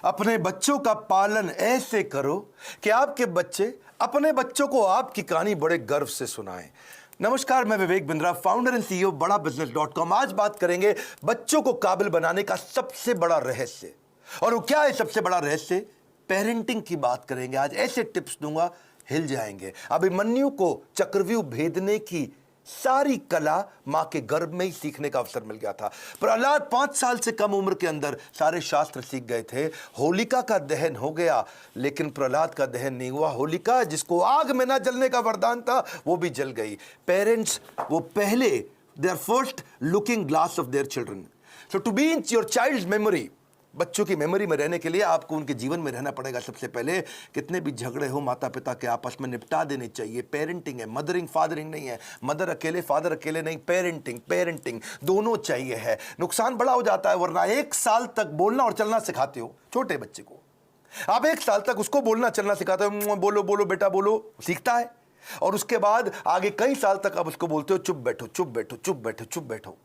अपने बच्चों का पालन ऐसे करो कि आपके बच्चे अपने बच्चों को आपकी कहानी बड़े गर्व से सुनाएं। नमस्कार, मैं Vivek Bindra, founder and CEO बड़ाबिजनेस.com। आज बात करेंगे बच्चों को काबिल बनाने का सबसे बड़ा रहस्य। और वो क्या है सबसे बड़ा रहस्य? पेरेंटिंग की बात करेंगे। आज ऐसे टिप्स दूंगा, हिल जाएंगे। अभिमन्यु को चक्रव्यूह भेदने की सारी कला मां के गर्भ में ही सीखने का अवसर मिल गया था। प्रहलाद 5 साल से कम उम्र के अंदर सारे शास्त्र सीख गए थे। होलिका का दहन हो गया, लेकिन प्रहलाद का दहन नहीं हुआ। होलिका, जिसको आग में ना जलने का वरदान था, वो भी जल गई। पेरेंट्स वो पहले, they are first looking glass of their children. So to be in your child memory, बच्चों की मेमोरी में रहने के लिए आपको उनके जीवन में रहना पड़ेगा। सबसे पहले, कितने भी झगड़े हो माता पिता के आपस में निपटा देने चाहिए। पेरेंटिंग है, मदरिंग फादरिंग नहीं है। मदर अकेले, फादर अकेले नहीं, पेरेंटिंग दोनों चाहिए है। नुकसान बड़ा हो जाता है, वरना 1 साल तक बोलना और चलना सिखाते हो छोटे बच्चे को। आप 1 साल तक उसको बोलना चलना सिखाते हो, बोलो बोलो बेटा बोलो, सीखता है। और उसके बाद आगे कई साल तक आप उसको बोलते हो चुप बैठो चुप बैठो चुप बैठो चुप बैठो।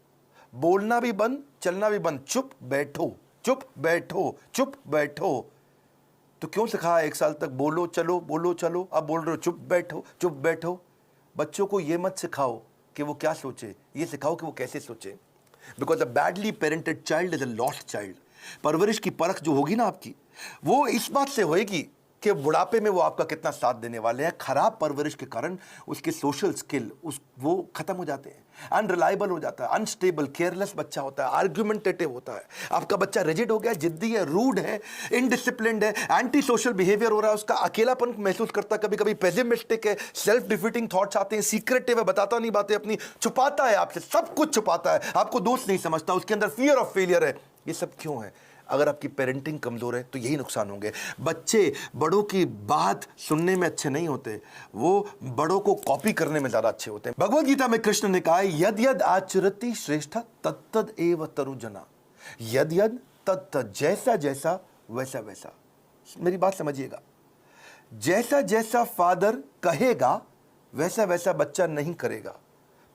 बोलना भी बंद, चलना भी बंद, चुप बैठो चुप बैठो चुप बैठो। तो क्यों सिखाया 1 साल तक बोलो चलो, अब बोल रहे हो चुप बैठो। बच्चों को यह मत सिखाओ कि वो क्या सोचे, ये सिखाओ कि वो कैसे सोचे। Because a badly parented child is a lost child. परवरिश की परख जो होगी ना आपकी, वो इस बात से होएगी कि बुढ़ापे में वो आपका कितना साथ देने वाले हैं। खराब परवरिश के कारण उसके सोशल स्किल वो खत्म हो जाते हैं, अनरिलायबल हो जाता है, अनस्टेबल, केयरलेस बच्चा होता है, आर्ग्यूमेंटेटिव होता है। आपका बच्चा रिजिड हो गया, जिद्दी है, रूड है, इनडिसिप्लिन्ड है, एंटी सोशल बिहेवियर हो रहा है, उसका अकेलापन महसूस करता है, कभी कभी पेसिमिस्टिक है, सेल्फ डिफीटिंग थॉट्स आते हैं, सीक्रेटिव है, बताता नहीं बातें अपनी, छुपाता है आपसे, सब कुछ छुपाता है, आपको दोस्त नहीं समझता, उसके अंदर फियर ऑफ फेलियर है। ये सब क्यों है? अगर आपकी पेरेंटिंग कमजोर है तो यही नुकसान होंगे। बच्चे बड़ों की बात सुनने में अच्छे नहीं होते, वो बड़ों को कॉपी करने में ज्यादा अच्छे होते हैं। भगवद गीता में कृष्ण ने कहा है, यद यद आचरति श्रेष्ठ तत्तद एव तरुजना। यद यद तत्तद, जैसा जैसा वैसा वैसा। मेरी बात समझिएगा, जैसा जैसा फादर कहेगा वैसा वैसा बच्चा नहीं करेगा,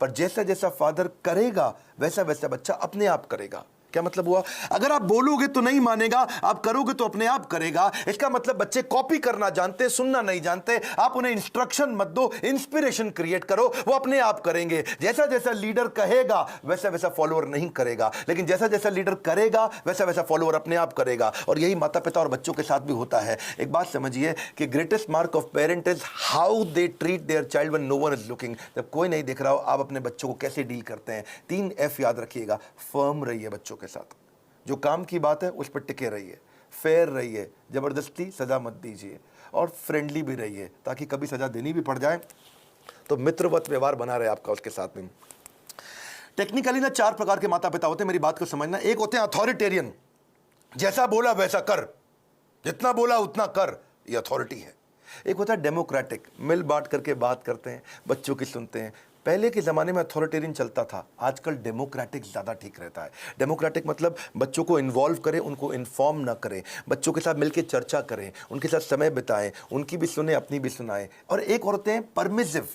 पर जैसा जैसा फादर करेगा वैसा वैसा बच्चा अपने आप करेगा। क्या मतलब हुआ? अगर आप बोलोगे तो नहीं मानेगा, आप करोगे तो अपने आप करेगा। इसका मतलब बच्चे कॉपी करना जानते, सुनना नहीं जानते। आप उन्हें इंस्ट्रक्शन मत दो, इंस्पिरेशन क्रिएट करो, वो अपने आप करेंगे। जैसा जैसा लीडर कहेगा वैसा वैसा फॉलोअर नहीं करेगा, लेकिन जैसा जैसा लीडर करेगा वैसा वैसा फॉलोअर अपने आप करेगा। और यही माता पिता और बच्चों के साथ भी होता है। एक बात समझिए कि greatest mark of parent is how they treat their child when no one is looking. जब कोई नहीं देख रहा हो, आप अपने बच्चों को कैसे डील करते हैं। 3 F याद रखिएगा। फर्म रहिए बच्चों के साथ, जो काम की बात है उस पर टिके रहिए, फेयर रहिए, जबरदस्ती सजा मत दीजिए, और फ्रेंडली भी रहिए, ताकि कभी सजा देनी भी पड़ जाए तो मित्रवत व्यवहार बना रहे आपका उसके साथ में। टेक्निकली ना 4 प्रकार के माता पिता होते हैं, मेरी बात को समझना। एक होते हैं अथॉरिटेरियन, जैसा बोला वैसा कर, जितना बोला उतना कर, ये अथॉरिटी है। एक होता है डेमोक्रेटिक, मिल बांट करके बात करते हैं, बच्चों की सुनते हैं। पहले के ज़माने में अथॉरिटेरियन चलता था, आजकल डेमोक्रेटिक ज़्यादा ठीक रहता है। डेमोक्रेटिक मतलब बच्चों को इन्वॉल्व करें, उनको इन्फॉर्म ना करें, बच्चों के साथ मिलकर चर्चा करें, उनके साथ समय बिताएं, उनकी भी सुने, अपनी भी सुनाएं। और एक और होते हैं परमिसिव,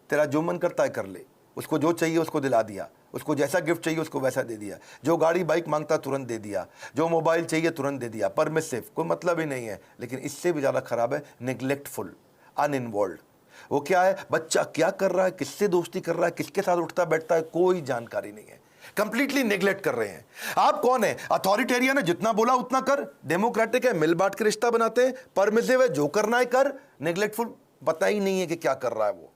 तेरा जो मन करता है कर ले, उसको जो चाहिए उसको दिला दिया, उसको जैसा गिफ्ट चाहिए उसको वैसा दे दिया, जो गाड़ी बाइक मांगता तुरंत दे दिया, जो मोबाइल चाहिए तुरंत दे दिया। परमिसिव, कोई मतलब ही नहीं है। लेकिन इससे भी ज़्यादा खराब है निग्लेक्टफुल, अनइन्वॉल्व। वो क्या है? बच्चा क्या कर रहा है, किससे दोस्ती कर रहा है, किसके साथ उठता बैठता है, कोई जानकारी नहीं है, कंप्लीटली नेग्लेक्ट कर रहे हैं। आप कौन है? अथॉरिटेरियन है, जितना बोला उतना कर। डेमोक्रेटिक है, मिल बांट के रिश्ता बनाते हैं। परमिसिव है, जो करना है कर। नेग्लेक्टफुल, पता ही नहीं है कि क्या कर रहा है वो।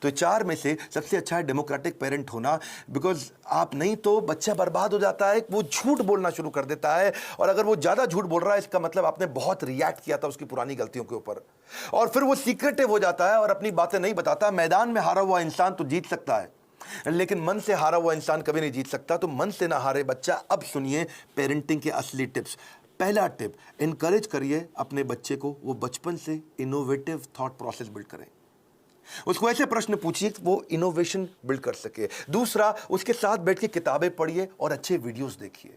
तो 4 में से सबसे अच्छा है डेमोक्रेटिक पेरेंट होना। बिकॉज आप नहीं तो बच्चा बर्बाद हो जाता है, वो झूठ बोलना शुरू कर देता है। और अगर वो ज्यादा झूठ बोल रहा है, इसका मतलब आपने बहुत रिएक्ट किया था उसकी पुरानी गलतियों के ऊपर, और फिर वो सीक्रेटिव हो जाता है और अपनी बातें नहीं बताता। मैदान में हारा हुआ इंसान तो जीत सकता है, लेकिन मन से हारा हुआ इंसान कभी नहीं जीत सकता। तो मन से ना हारे बच्चा। अब सुनिए पेरेंटिंग के असली टिप्स। पहला टिप, इनकरेज करिए अपने बच्चे को, वो बचपन से इनोवेटिव थॉट प्रोसेस बिल्ड करें। उसको ऐसे प्रश्न पूछिए कि वो इनोवेशन बिल्ड कर सके। दूसरा, उसके साथ बैठ के किताबें पढ़िए और अच्छे वीडियोस देखिए।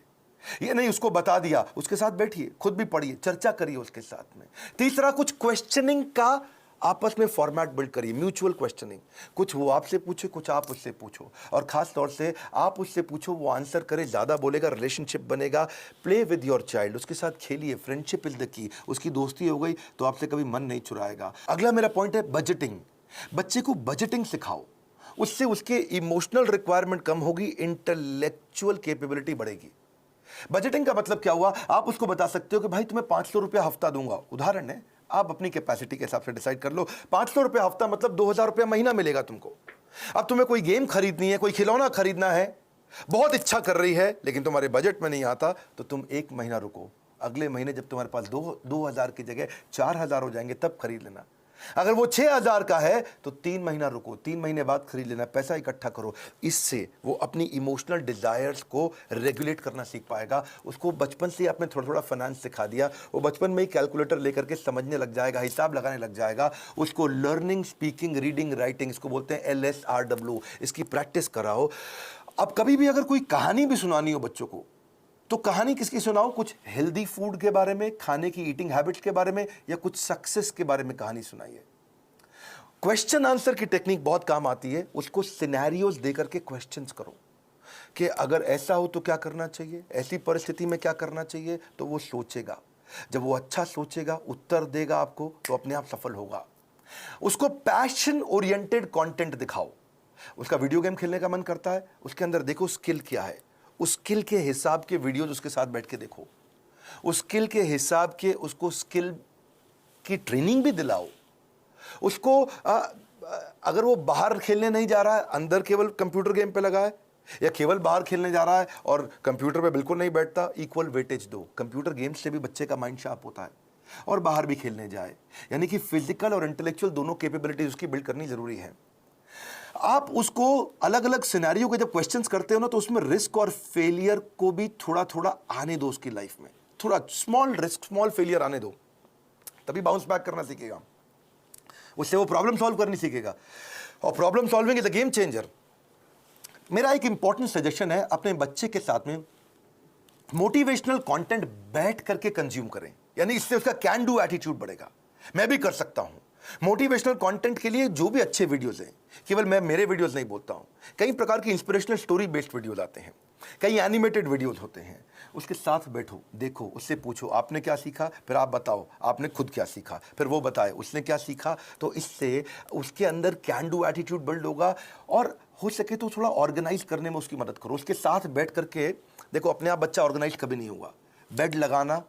ये नहीं उसको बता दिया, उसके साथ बैठिए, खुद भी पढ़िए, चर्चा करिए उसके साथ में। तीसरा, कुछ क्वेश्चनिंग का आपस में फॉर्मेट बिल्ड करिए, म्यूचुअल क्वेश्चनिंग, कुछ वो आपसे पूछे, कुछ आप उससे पूछो, और खास तौर से आप उससे पूछो, वो आंसर करे, ज़्यादा बोलेगा, रिलेशनशिप बनेगा। प्ले विद योर चाइल्ड, उसके साथ खेलिए, फ्रेंडशिप इज द की। उसकी दोस्ती हो गई तो आपसे कभी मन नहीं चुराएगा। अगला मेरा पॉइंट है बजटिंग। बच्चे को बजटिंग सिखाओ, उससे उसके इमोशनल रिक्वायरमेंट कम होगी, इंटेलेक्चुअल कैपेबिलिटी बढ़ेगी। बजटिंग का मतलब क्या हुआ, आप उसको बता सकते हो कि भाई तुम्हें 500 रुपया हफ्ता दूंगा, उदाहरण है, आप अपनी कैपेसिटी के हिसाब से डिसाइड कर लो। 500 रुपया हफ्ता मतलब 2000 रुपया महीना मिलेगा तुमको। अब तुम्हें कोई गेम खरीदनी है, कोई खिलौना खरीदना है, बहुत इच्छा कर रही है, लेकिन तुम्हारे बजट में नहीं आता, तो तुम एक महीना रुको, अगले महीने जब तुम्हारे पास 2000 की जगह 4000 हो जाएंगे तब खरीद लेना। अगर वो 6000 का है तो 3 महीना रुको, 3 महीने बाद खरीद लेना, पैसा इकट्ठा करो। इससे वो अपनी इमोशनल डिजायर्स को रेगुलेट करना सीख पाएगा। उसको बचपन से आपने थोड़ा थोड़ा फाइनेंस सिखा दिया, वो बचपन में ही कैलकुलेटर लेकर के समझने लग जाएगा, हिसाब लगाने लग जाएगा। उसको लर्निंग, स्पीकिंग, रीडिंग, राइटिंग, इसको बोलते हैं LSRW, इसकी प्रैक्टिस कराओ। अब कभी भी अगर कोई कहानी भी सुनानी हो बच्चों को, तो कहानी किसकी सुनाओ, कुछ हेल्दी फूड के बारे में, खाने की ईटिंग हैबिट्स के बारे में, या कुछ सक्सेस के बारे में कहानी सुनाइए। क्वेश्चन आंसर की टेक्निक बहुत काम आती है। उसको सिनेरियोज देकर के क्वेश्चंस करो कि अगर ऐसा हो तो क्या करना चाहिए, ऐसी परिस्थिति में क्या करना चाहिए, तो वो सोचेगा। जब वो अच्छा सोचेगा, उत्तर देगा आपको, तो अपने आप सफल होगा। उसको पैशन ओरिएंटेड कंटेंट दिखाओ। उसका वीडियो गेम खेलने का मन करता है, उसके अंदर देखो स्किल क्या है, उस स्किल के हिसाब के वीडियोज उसके साथ बैठ के देखो, उस स्किल के हिसाब के उसको स्किल की ट्रेनिंग भी दिलाओ। उसको अगर वो बाहर खेलने नहीं जा रहा है, अंदर केवल कंप्यूटर गेम पे लगा है, या केवल बाहर खेलने जा रहा है और कंप्यूटर पे बिल्कुल नहीं बैठता, इक्वल वेटेज दो। कंप्यूटर गेम्स से भी बच्चे का माइंड शार्प होता है, और बाहर भी खेलने जाए। यानी कि फिजिकल और इंटेलेक्चुअल दोनों कैपेबिलिटीज उसकी बिल्ड करनी जरूरी है। आप उसको अलग अलग सिनेरियो के जब क्वेश्चंस करते हो ना, तो उसमें रिस्क और फेलियर को भी थोड़ा थोड़ा आने दो उसकी लाइफ में। थोड़ा स्मॉल रिस्क, स्मॉल फेलियर आने दो, तभी बाउंस बैक करना सीखेगा। उससे वो प्रॉब्लम सॉल्व करनी सीखेगा, और problem solving is a game changer. मेरा एक इंपॉर्टेंट सजेशन है, अपने बच्चे के साथ में मोटिवेशनल कंटेंट बैठ करके कंज्यूम करें, यानी इससे उसका कैन डू एटीट्यूड बढ़ेगा। मैं भी कर सकता हूं। मोटिवेशनल कंटेंट के लिए जो भी अच्छे वीडियोस हैं, केवल मैं मेरे वीडियोस नहीं बोलता हूं, कई प्रकार की इंस्पिरेशनल स्टोरी बेस्ड वीडियोस आते हैं, कई एनिमेटेड वीडियोस होते हैं। उसके साथ बैठो, देखो, उससे पूछो आपने क्या सीखा, फिर आप बताओ आपने खुद क्या सीखा, फिर वो बताए उसने क्या सीखा। तो इससे उसके अंदर कैन डू एटीट्यूड बिल्ड होगा, और हो सके तो थोड़ा ऑर्गेनाइज करने में उसकी मदद करो। उसके साथ बैठ करके देखो, अपने आप बच्चा ऑर्गेनाइज कभी नहीं हुआ। बेड लगाना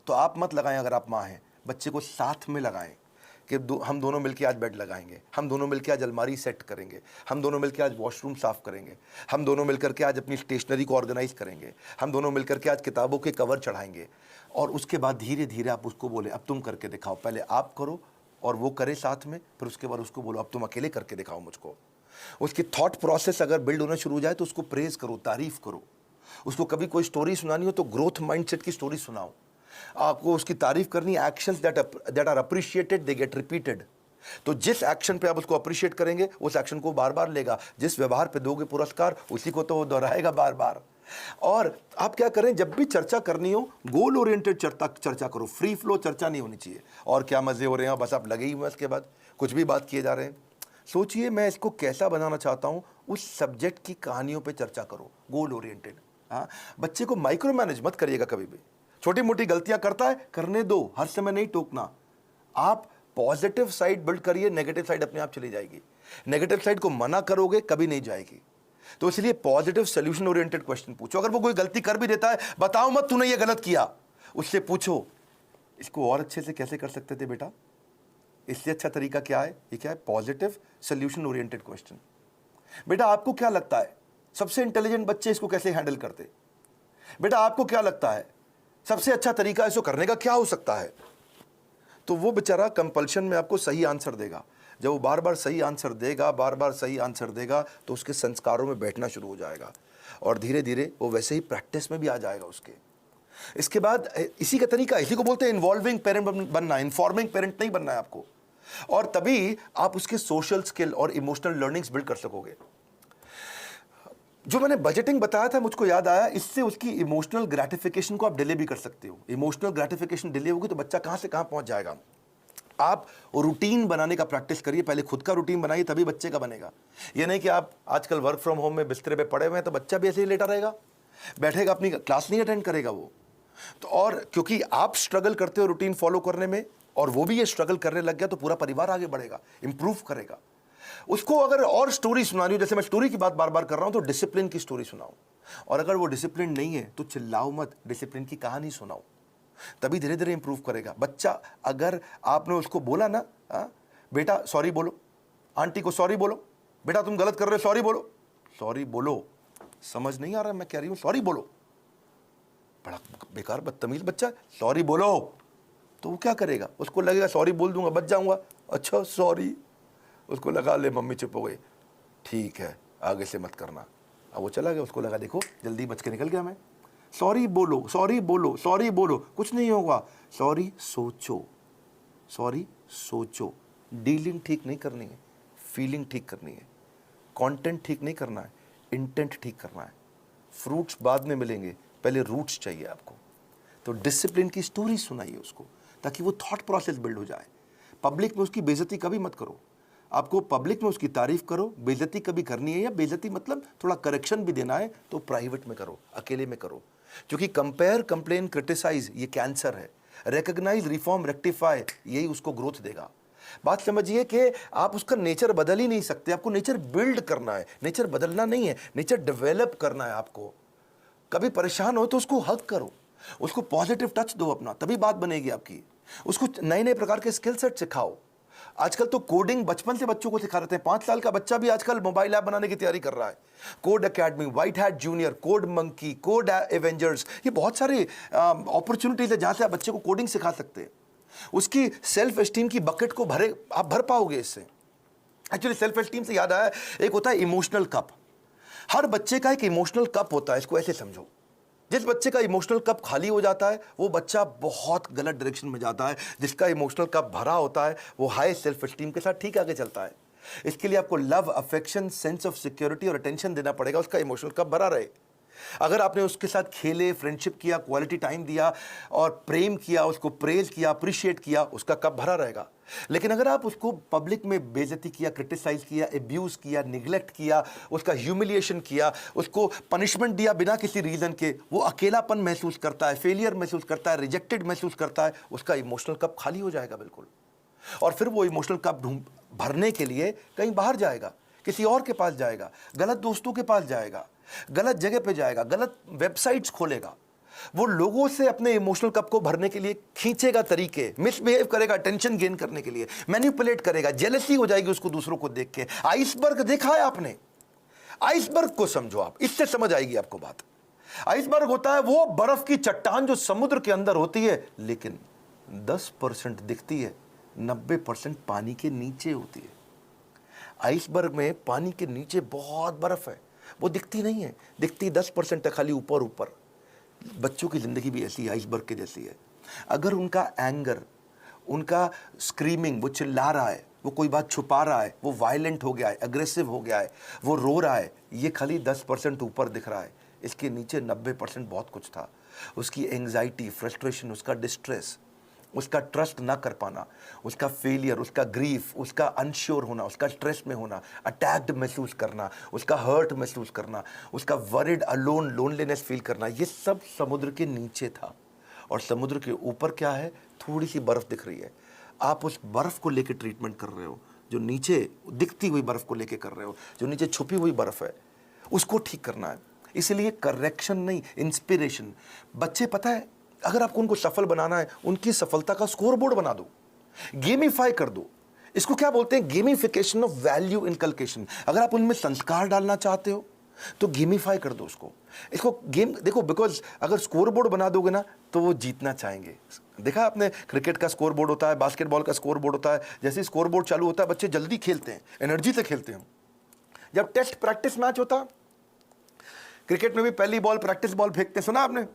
तो आप मत लगाएं, अगर आप माँ हैं, बच्चे को साथ में लगाएं कि हम दोनों मिलकर आज बेड लगाएंगे, हम दोनों मिलकर आज अलमारी सेट करेंगे, हम दोनों मिलकर आज वॉशरूम साफ करेंगे, हम दोनों मिलकर के आज अपनी स्टेशनरी को ऑर्गेनाइज करेंगे, हम दोनों मिलकर के आज किताबों के कवर चढ़ाएंगे। और उसके बाद धीरे धीरे आप उसको बोले अब तुम करके दिखाओ, पहले आप करो और वो करे साथ में, फिर उसके बाद उसको बोलो अब तुम अकेले करके दिखाओ मुझको। उसकी थॉट प्रोसेस अगर बिल्ड होना शुरू हो जाए तो उसको प्रेज करो, तारीफ करो। उसको कभी कोई स्टोरी सुनानी हो तो ग्रोथ माइंडसेट की स्टोरी सुनाओ। आपको उसकी तारीफ करनी, actions that are appreciated they get repeated. तो जिस एक्शन पे आप उसको अप्रिशिएट करेंगे, उस एक्शन को बार बार लेगा। जिस व्यवहार पे दोगे पुरस्कार, उसी को तो वो दोहराएगा बार बार। और आप क्या करें, जब भी चर्चा करनी हो, गोल ओरिएंटेड चर्चा करो, फ्री फ्लो चर्चा नहीं होनी चाहिए। और क्या मजे हो रहे हैं, बस आप लगे ही हुए, उसके बाद कुछ भी बात किए जा रहे हैं। सोचिए मैं इसको कैसा बनाना चाहता हूं, उस सब्जेक्ट की कहानियों पे चर्चा करो, गोल ओरिएंटेड। हाँ, बच्चे को माइक्रो मैनेज मत करिएगा कभी भी। छोटी मोटी गलतियां करता है, करने दो, हर समय नहीं टोकना। आप पॉजिटिव साइड बिल्ड करिए, नेगेटिव साइड अपने आप चली जाएगी। नेगेटिव साइड को मना करोगे कभी नहीं जाएगी। तो इसलिए पॉजिटिव सोल्यूशन ओरिएंटेड क्वेश्चन पूछो। अगर वो कोई गलती कर भी देता है, बताओ मत तूने ये गलत किया, उससे पूछो इसको और अच्छे से कैसे कर सकते थे बेटा, इससे अच्छा तरीका क्या है, ये क्या है, पॉजिटिव सोल्यूशन ओरिएंटेड क्वेश्चन। बेटा आपको क्या लगता है सबसे इंटेलिजेंट बच्चे इसको कैसे हैंडल करते, बेटा आपको क्या लगता है सबसे अच्छा तरीका इसको करने का क्या हो सकता है। तो वो बेचारा कंपल्शन में आपको सही आंसर देगा। जब वो बार बार सही आंसर देगा, बार बार सही आंसर देगा, तो उसके संस्कारों में बैठना शुरू हो जाएगा, और धीरे धीरे वो वैसे ही प्रैक्टिस में भी आ जाएगा उसके। इसके बाद इसी का तरीका, इसी को बोलते हैं इन्वॉल्विंग पेरेंट बनना, इन्फॉर्मिंग पेरेंट नहीं बनना है आपको। और तभी आप उसके सोशल स्किल और इमोशनल लर्निंग्स बिल्ड कर सकोगे। जो मैंने बजटिंग बताया था, मुझको याद आया, इससे उसकी इमोशनल ग्रेटिफिकेशन को आप डिले भी कर सकते हो। इमोशनल ग्रेटिफिकेशन डिले होगी तो बच्चा कहां से कहां पहुंच जाएगा। आप रूटीन बनाने का प्रैक्टिस करिए, पहले खुद का रूटीन बनाइए, तभी बच्चे का बनेगा। ये नहीं कि आप आजकल वर्क फ्रॉम होम में बिस्तरे पे पड़े हुए हैं तो बच्चा भी ऐसे ही लेटा रहेगा, बैठेगा, अपनी क्लास नहीं अटेंड करेगा वो। तो और क्योंकि आप स्ट्रगल करते हो रूटीन फॉलो करने में और वो भी ये स्ट्रगल करने लग गया, तो पूरा परिवार आगे बढ़ेगा, इंप्रूव करेगा। उसको अगर और स्टोरी सुनानी हो, जैसे मैं स्टोरी की बात बार बार कर रहा हूं, तो डिसिप्लिन की स्टोरी सुनाओ। और अगर वो डिसिप्लिन नहीं है तो चिल्लाओ मत, डिसिप्लिन की कहानी सुनाओ, तभी धीरे धीरे इंप्रूव करेगा बच्चा। अगर आपने उसको बोला ना, बेटा सॉरी बोलो, आंटी को सॉरी बोलो, बेटा तुम गलत कर रहे हो सॉरी बोलो, सॉरी बोलो, समझ नहीं आ रहा मैं कह रही हूं सॉरी बोलो, बड़ा बेकार बदतमीज बच्चा, सॉरी बोलो, तो वो क्या करेगा, उसको लगेगा सॉरी बोल दूंगा बच जाऊंगा, अच्छा सॉरी, उसको लगा ले मम्मी चुप हो गई, ठीक है आगे से मत करना। अब वो चला गया, उसको लगा देखो जल्दी बच के निकल गया मैं, सॉरी बोलो सॉरी बोलो सॉरी बोलो, कुछ नहीं होगा, सॉरी सोचो, सॉरी सोचो। डीलिंग ठीक नहीं करनी है, फीलिंग ठीक करनी है, कंटेंट ठीक नहीं करना है, इंटेंट ठीक करना है। फ्रूट्स बाद में मिलेंगे, पहले रूट्स चाहिए आपको। तो डिसिप्लिन की स्टोरी सुनाइए उसको, ताकि वो थॉट प्रोसेस बिल्ड हो जाए। पब्लिक में उसकी बेइज्जती कभी मत करो, आपको पब्लिक में उसकी तारीफ करो, बेइज्जती कभी करनी है, या बेइज्जती मतलब थोड़ा करेक्शन भी देना है तो प्राइवेट में करो, अकेले में करो। क्योंकि कंपेयर, कंप्लेन, क्रिटिसाइज ये कैंसर है। रिकॉग्नाइज, रिफॉर्म, रेक्टिफाई, यही उसको ग्रोथ देगा। बात समझिए कि आप उसका नेचर बदल ही नहीं सकते, आपको नेचर बिल्ड करना है, नेचर बदलना नहीं है, नेचर डेवलप करना है आपको। कभी परेशान हो तो उसको हक करो, उसको पॉजिटिव टच दो अपना, तभी बात बनेगी आपकी। उसको नए नए प्रकार के स्किल सेट सिखाओ। आजकल तो कोडिंग बचपन से बच्चों को सिखा रहे हैं, 5 साल का बच्चा भी आजकल मोबाइल ऐप बनाने की तैयारी कर रहा है। Code academy, white hat junior, code monkey, code Avengers, ये बहुत सारी अपॉर्चुनिटीज है जहां से आप बच्चे को कोडिंग सिखा सकते हैं। उसकी सेल्फ एस्टीम की बकेट को आप भर पाओगे इससे। एक्चुअली सेल्फ एस्टीम से याद आया, एक होता है इमोशनल कप। हर बच्चे का एक इमोशनल कप होता है, इसको ऐसे समझो। जिस बच्चे का इमोशनल कप खाली हो जाता है वो बच्चा बहुत गलत डायरेक्शन में जाता है। जिसका इमोशनल कप भरा होता है वो हाई सेल्फ एस्टीम के साथ ठीक आगे चलता है। इसके लिए आपको love, affection, sense of security और अटेंशन देना पड़ेगा, उसका इमोशनल कप भरा रहे। अगर आपने उसके साथ खेले, फ्रेंडशिप किया, क्वालिटी टाइम दिया और प्रेम किया, उसको प्रेज किया, अप्रिशिएट किया, उसका कप भरा रहेगा। लेकिन अगर आप उसको पब्लिक में बेइज्जती किया, क्रिटिसाइज किया, एब्यूज किया, निगलेक्ट किया, उसका ह्यूमिलिएशन किया, उसको पनिशमेंट दिया बिना किसी रीजन के, वो अकेलापन महसूस करता है, फेलियर महसूस करता है, रिजेक्टेड महसूस करता है, उसका इमोशनल कप खाली हो जाएगा बिल्कुल। और फिर वो इमोशनल कप भरने के लिए कहीं बाहर जाएगा, किसी और के पास जाएगा, गलत दोस्तों के पास जाएगा, गलत जगह पे जाएगा, गलत वेबसाइट्स खोलेगा। वो लोगों से अपने इमोशनल कप को भरने के लिए खींचेगा तरीके, मिसबिहेव करेगा टेंशन गेन करने के लिए, मैनिपुलेट करेगा, जेलसी हो जाएगी उसको दूसरों को देख के। आइसबर्ग देखा है आपने? आइसबर्ग को समझो आप, इससे समझ आएगी आपको बात। आइसबर्ग होता है वो बर्फ की चट्टान जो समुद्र के अंदर होती है, लेकिन 10% दिखती है, 90% पानी के नीचे होती है। आइसबर्ग में पानी के नीचे बहुत बर्फ है, वो दिखती नहीं है, दिखती 10% है, खाली ऊपर ऊपर। बच्चों की ज़िंदगी भी ऐसी आइसबर्ग के जैसी है। अगर उनका एंगर, उनका स्क्रीमिंग, वो चिल्ला रहा है, वो कोई बात छुपा रहा है, वो वायलेंट हो गया है, अग्रेसिव हो गया है, वो रो रहा है, ये खाली 10% ऊपर दिख रहा है, इसके नीचे 90% बहुत कुछ था। उसकी एंग्जाइटी, फ्रस्ट्रेशन, उसका डिस्ट्रेस, उसका ट्रस्ट ना कर पाना, उसका फेलियर, उसका ग्रीफ, उसका अनश्योर होना, उसका स्ट्रेस में होना, अटैक्ड महसूस करना, उसका हर्ट महसूस करना, उसका वरिड, अलोन, लोनलीनेस फील करना, ये सब समुद्र के नीचे था। और समुद्र के ऊपर क्या है? थोड़ी सी बर्फ दिख रही है। आप उस बर्फ को लेकर ट्रीटमेंट कर रहे हो, जो नीचे दिखती हुई बर्फ को लेकर कर रहे हो, जो नीचे छुपी हुई बर्फ है, उसको ठीक करना है। इसलिए करेक्शन नहीं, इंस्पिरेशन। बच्चे पता है, अगर आपको उनको सफल बनाना है, उनकी सफलता का स्कोर बोर्ड बना दो, गेमिफाई कर दो। इसको क्या बोलते हैं? Gamification of value inculcation. अगर आप उनमें संस्कार डालना चाहते हो तो गेमिफाई कर दो उसको। इसको गेम देखो, बिकॉज अगर स्कोर बोर्ड बना दोगे ना तो वो जीतना चाहेंगे। देखा आपने, क्रिकेट का स्कोर बोर्ड होता है, बास्केटबॉल का स्कोर बोर्ड होता है। जैसे स्कोर बोर्ड चालू होता है, बच्चे जल्दी खेलते हैं, एनर्जी से खेलते हैं। जब टेस्ट प्रैक्टिस मैच होता, क्रिकेट में भी पहली बॉल प्रैक्टिस बॉल फेंकते, सुना आपने?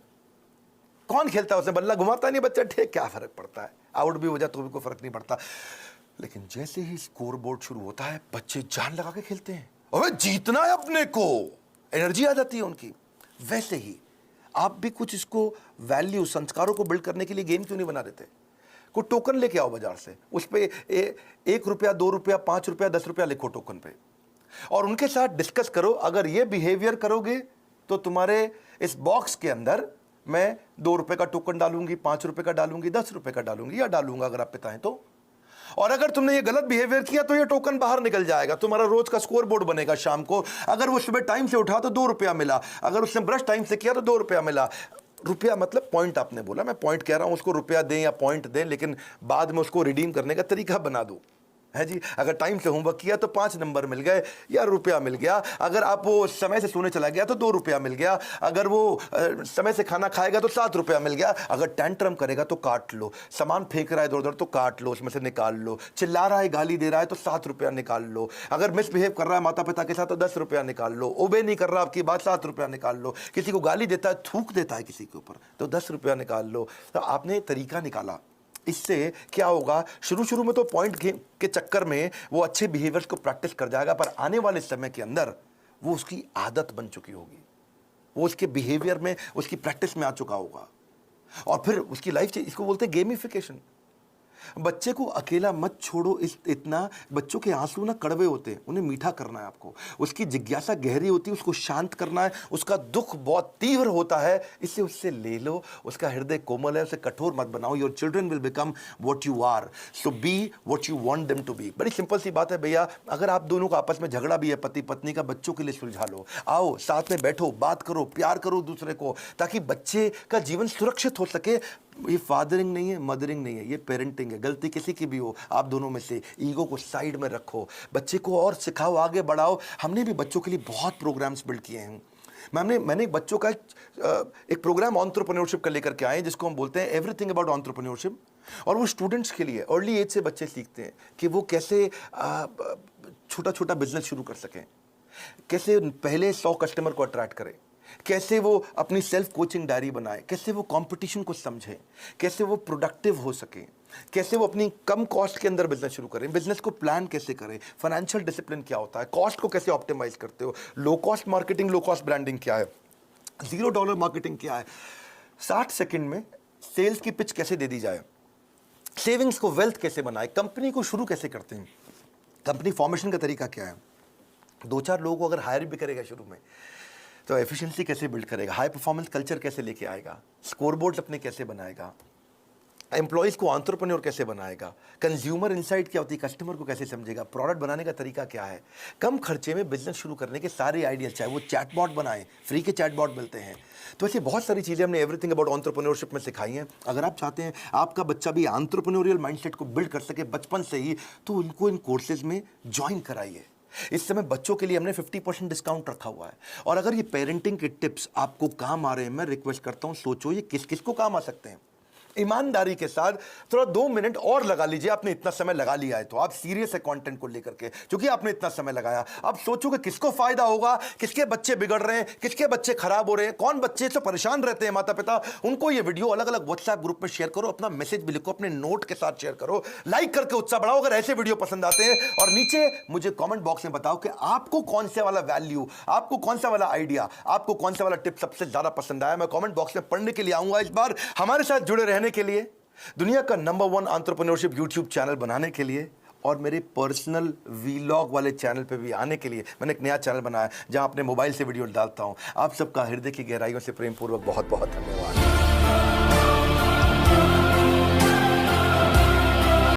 कौन खेलता है उसमें? बल्ला घुमाता नहीं बच्चा, ठीक, क्या फर्क पड़ता है, आउट भी हो जाए तो भी कोई फर्क नहीं पड़ता। लेकिन जैसे ही स्कोर बोर्ड शुरू होता है, बच्चे जान लगा के खेलते हैं, अबे जीतना है अपने को, एनर्जी आ जाती है उनकी। वैसे ही आप भी कुछ इसको वैल्यू, संस्कारों को बिल्ड करने के लिए गेम क्यों नहीं बना देते? कोई टोकन लेके आओ बाजार से, उस पर 1 रुपया, 2 रुपया, 5 रुपया, 10 रुपया लिखो टोकन पे, और उनके साथ डिस्कस करो। अगर ये बिहेवियर करोगे तो तुम्हारे इस बॉक्स के अंदर मैं 2 रुपए का टोकन डालूंगी, 5 रुपए का डालूंगी, 10 रुपए का डालूंगी या डालूंगा अगर आप पिता हैं तो। और अगर तुमने ये गलत बिहेवियर किया तो ये टोकन बाहर निकल जाएगा, तुम्हारा रोज का स्कोर बोर्ड बनेगा शाम को। अगर वो सुबह टाइम से उठा तो 2 रुपया मिला, अगर उसने ब्रश टाइम से किया तो 2 रुपया मिला। रुपया मतलब पॉइंट, आपने बोला, मैं पॉइंट कह रहा हूं, उसको रुपया दें या पॉइंट दें, लेकिन बाद में उसको रिडीम करने का तरीका बना दो, है जी। अगर टाइम से होमवर्क किया तो 5 नंबर मिल गए या रुपया मिल गया। अगर आप वो समय से सोने चला गया तो 2 रुपया मिल गया। अगर वो समय से खाना खाएगा तो 7 रुपया मिल गया। अगर टेंट्रम करेगा तो काट लो, सामान फेंक रहा है इधर उधर तो काट लो, उसमें से निकाल लो, चिल्ला रहा है, गाली दे रहा है तो 7 रुपया निकाल लो, अगर मिसबिहेव कर रहा है माता पिता के साथ तो 10 रुपया निकाल लो, ओबे नहीं कर रहा आपकी बात, 7 रुपया निकाल लो, किसी को गाली देता है, थूक देता है किसी के ऊपर तो 10 रुपया निकाल लो। तो आपने तरीका निकाला। इससे क्या होगा, शुरू में तो पॉइंट के चक्कर में वो अच्छे बिहेवियर्स को प्रैक्टिस कर जाएगा, पर आने वाले समय के अंदर वो उसकी आदत बन चुकी होगी, वो उसके बिहेवियर में, उसकी प्रैक्टिस में आ चुका होगा, और फिर उसकी लाइफ, इसको बोलते हैं गेमिफिकेशन। बच्चे को अकेला मत छोड़ो, इतना बच्चों के आंसू ना कड़वे होते हैं, उन्हें मीठा करना है आपको, उसकी जिज्ञासा गहरी होती है, उसको शांत करना है, उसका दुख बहुत तीव्र होता है, इससे उससे ले लो, उसका हृदय कोमल है, उसे कठोर मत बनाओ। Your children will become what you are, so be what you want them to be. बड़ी सिंपल सी बात है भैया, अगर आप दोनों का आपस में झगड़ा भी है पति पत्नी का, बच्चों के लिए सुलझा लो, आओ साथ में बैठो, बात करो, प्यार करो दूसरे को, ताकि बच्चे का जीवन सुरक्षित हो सके। ये फादरिंग नहीं है, मदरिंग नहीं है, ये पेरेंटिंग है। गलती किसी की भी हो, आप दोनों में से ईगो को साइड में रखो, बच्चे को और सिखाओ, आगे बढ़ाओ। हमने भी बच्चों के लिए बहुत प्रोग्राम्स बिल्ड किए हैं। मैंने बच्चों का एक प्रोग्राम एंटरप्रेन्योरशिप का लेकर के आए, जिसको हम बोलते हैं एवरीथिंग अबाउट एंटरप्रेन्योरशिप, और वो स्टूडेंट्स के लिए अर्ली एज से बच्चे सीखते हैं कि वो कैसे छोटा छोटा बिजनेस शुरू कर सकें, कैसे पहले 100 कस्टमर को अट्रैक्ट करें, कैसे वो अपनी सेल्फ कोचिंग डायरी बनाए, कैसे वो कंपटीशन को समझें, कैसे वो प्रोडक्टिव हो सके, कैसे वो अपनी कम कॉस्ट के अंदर बिजनेस शुरू करें, बिजनेस को प्लान कैसे करें, फाइनेंशियल डिसिप्लिन क्या होता है, कॉस्ट को कैसे ऑप्टिमाइज करते हो, low cost marketing, low cost branding क्या है, $0 मार्केटिंग क्या है, 60 सेकंड में सेल्स की पिच कैसे दे दी जाए, सेविंग्स को वेल्थ कैसे बनाए, कंपनी को शुरू कैसे करते हैं, कंपनी फॉर्मेशन का तरीका क्या है, 2-4 लोगों को अगर हायर भी करेगा शुरू में तो एफिशिएंसी कैसे बिल्ड करेगा, हाई परफॉर्मेंस कल्चर कैसे लेके आएगा, स्कोरबोर्ड अपने कैसे बनाएगा, एम्प्लॉइज़ को एंटरप्रेन्योर कैसे बनाएगा, कंज्यूमर इनसाइट क्या होती है, कस्टमर को कैसे समझेगा, प्रोडक्ट बनाने का तरीका क्या है, कम खर्चे में बिजनेस शुरू करने के सारे आइडियाज, चाहे वो चैटबॉट बनाएं, फ्री के चैटबॉट मिलते हैं। तो ऐसी बहुत सारी चीज़ें हमने एवरीथिंग अबाउट एंटरप्रेन्योरशिप में सिखाई हैं। अगर आप चाहते हैं आपका बच्चा भी एंटरप्रेन्योरियल माइंडसेट को बिल्ड कर सके बचपन से ही, तो उनको इन कोर्सेज में ज्वाइन कराइए। इस समय बच्चों के लिए हमने 50% डिस्काउंट रखा हुआ है, और अगर ये पेरेंटिंग के टिप्स आपको काम आ रहे हैं, मैं रिक्वेस्ट करता हूं सोचो ये किस किस को काम आ सकते हैं। ईमानदारी के साथ थोड़ा 2 मिनट और लगा लीजिए। आपने इतना समय लगा लिया है तो आप सीरियस है कंटेंट को लेकर के, क्योंकि आपने इतना समय लगाया। अब सोचो कि किसको फायदा होगा, किसके बच्चे बिगड़ रहे हैं, किसके बच्चे खराब हो रहे हैं, कौन बच्चे से परेशान रहते हैं माता पिता, उनको ये वीडियो अलग अलग व्हाट्सएप ग्रुप में शेयर करो, अपना मैसेज भी लिखो, अपने नोट के साथ शेयर करो, लाइक करके उत्साह बढ़ाओ अगर ऐसे वीडियो पसंद आते हैं, और नीचे मुझे कॉमेंट बॉक्स में बताओ कि आपको कौन सा वाला वैल्यू, आपको कौन सा वाला आइडिया, आपको कौन सा वाला टिप सबसे ज्यादा पसंद आया। मैं कॉमेंट बॉक्स में पढ़ने के लिए आऊंगा। इस बार हमारे साथ जुड़े रहने के लिए, दुनिया का नंबर 1 एंटरप्रेन्योरशिप यूट्यूब चैनल बनाने के लिए, और मेरे पर्सनल वीलॉग वाले चैनल पे भी आने के लिए मैंने एक नया चैनल बनाया जहां अपने मोबाइल से वीडियो डालता हूं। आप सबका हृदय की गहराइयों से प्रेमपूर्वक बहुत बहुत धन्यवाद।